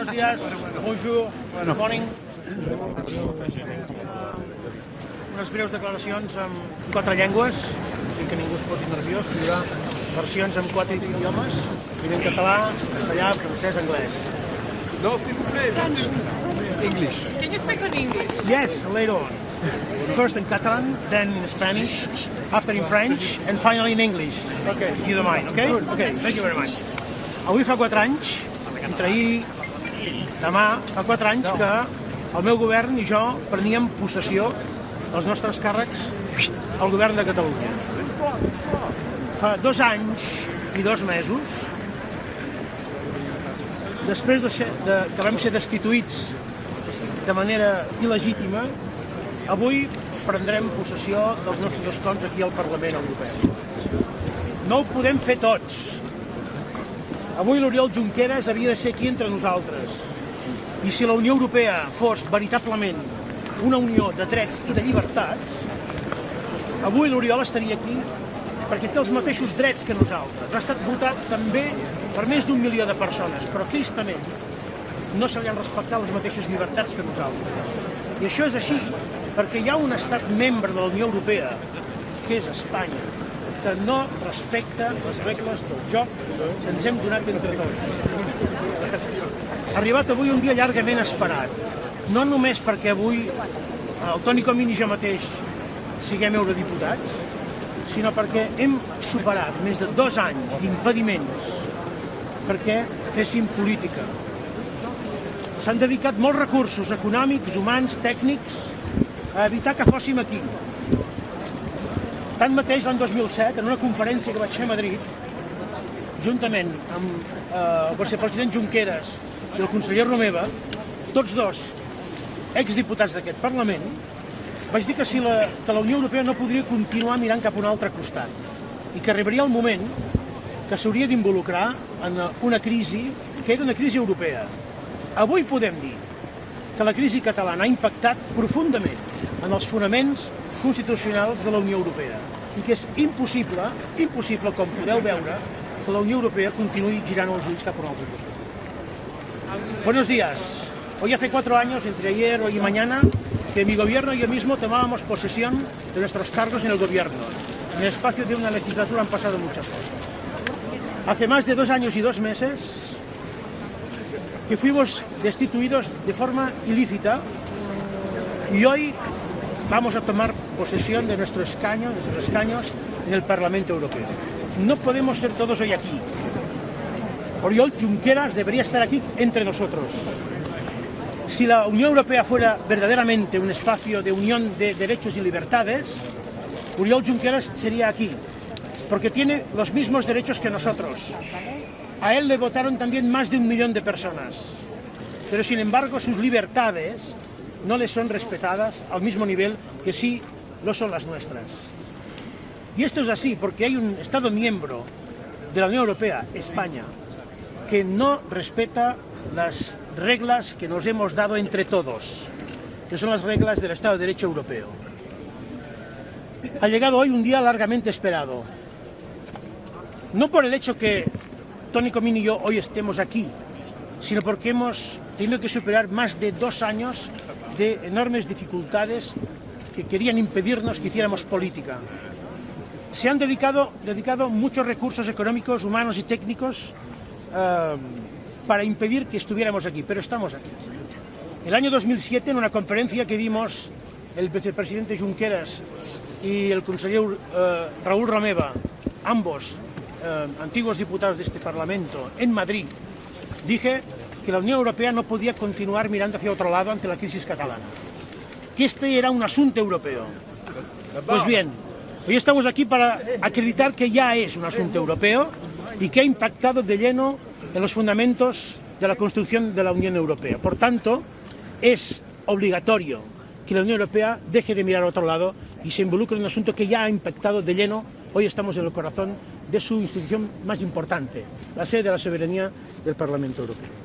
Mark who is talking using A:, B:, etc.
A: Buenos días, bonjour, good morning. Unes breus declaracions en 4 llengües, així que ningú es posi nerviós. Hi haurà versions en 4 idiomes, primer en català, castellà, francès, anglès.
B: No, s'il vous plaît. English.
C: Can you speak in English?
A: Yes, later on. First in Catalan, then in Spanish, after in French, and finally in English.
B: Okay.
A: If you don't mind, okay? Okay, thank you very much. Avui fa 4 anys, entre ahir i demà, fa 4 anys que el meu govern i jo preníem possessió dels nostres càrrecs al govern de Catalunya. Fa 2 anys i 2 mesos, després que vam ser destituïts de manera il·legítima, avui prendrem possessió dels nostres escons aquí al Parlament Europeu. No ho podem fer tots. Avui l'Oriol Junqueras havia de ser aquí entre nosaltres. I si la Unió Europea fos veritablement una unió de drets i de llibertats, avui l'Oriol estaria aquí perquè té els mateixos drets que nosaltres. Ha estat votat també per més d'1 milió de persones, però tristament no se li han respectat les mateixes llibertats que nosaltres. I això és així perquè hi ha un estat membre de la Unió Europea, que és Espanya, que no respecta les regles del joc que ens hem donat entre tots. Ha arribat avui un dia llargament esperat, no només perquè avui el Toni Comín i jo mateix siguem eurodiputats, sinó perquè hem superat més de 2 anys d'impediments perquè féssim política. S'han dedicat molts recursos econòmics, humans, tècnics, a evitar que fóssim aquí. Tanmateix, l'any 2007, en una conferència que vaig fer a Madrid, juntament amb el vicepresident Junqueras i el conseller Romeva, tots dos exdiputats d'aquest Parlament, vaig dir que la Unió Europea no podria continuar mirant cap a un altre costat i que arribaria el moment que s'hauria d'involucrar en una crisi que era una crisi europea. Avui podem dir que la crisi catalana ha impactat profundament en els fonaments constitucionals de la Unió Europea i que és impossible, com podeu veure, que la Unió Europea continuï girant els ulls cap a un altre costat. Buenos días. Hoy hace 4 años, entre ayer, hoy y mañana, que mi gobierno y yo mismo tomábamos posesión de nuestros cargos en el gobierno. En el espacio de una legislatura han pasado muchas cosas. Hace más de 2 años y 2 meses que fuimos destituidos de forma ilícita y hoy vamos a tomar posesión de nuestros escaños en el Parlamento Europeo. No podemos ser todos hoy aquí. Oriol Junqueras debería estar aquí entre nosotros. Si la Unión Europea fuera verdaderamente un espacio de unión de derechos y libertades, Oriol Junqueras sería aquí, porque tiene los mismos derechos que nosotros. A él le votaron también más de 1 millón de personas, pero sin embargo sus libertades no le son respetadas al mismo nivel que sí lo son las nuestras. Y esto es así porque hay un Estado miembro de la Unión Europea, España, que no respeta las reglas que nos hemos dado entre todos, que son las reglas del Estado de Derecho europeo. Ha llegado hoy un día largamente esperado, no por el hecho que Toni Comín y yo hoy estemos aquí, sino porque hemos tenido que superar más de 2 años de enormes dificultades que querían impedirnos que hiciéramos política. Se han dedicado muchos recursos económicos, humanos y técnicos para impedir que estuviéramos aquí, pero estamos aquí. El año 2007, en una conferencia que vimos el vicepresidente Junqueras y el conseller Raúl Romeva, ambos antiguos diputados de este Parlamento, en Madrid, dije que la Unión Europea no podía continuar mirando hacia otro lado ante la crisis catalana, que este era un asunto europeo. Pues bien, hoy estamos aquí para acreditar que ya es un asunto europeo y que ha impactado de lleno en los fundamentos de la construcción de la Unión Europea. Por tanto, es obligatorio que la Unión Europea deje de mirar a otro lado y se involucre en un asunto que ya ha impactado de lleno. Hoy estamos en el corazón de su institución más importante, la sede de la soberanía del Parlamento Europeo.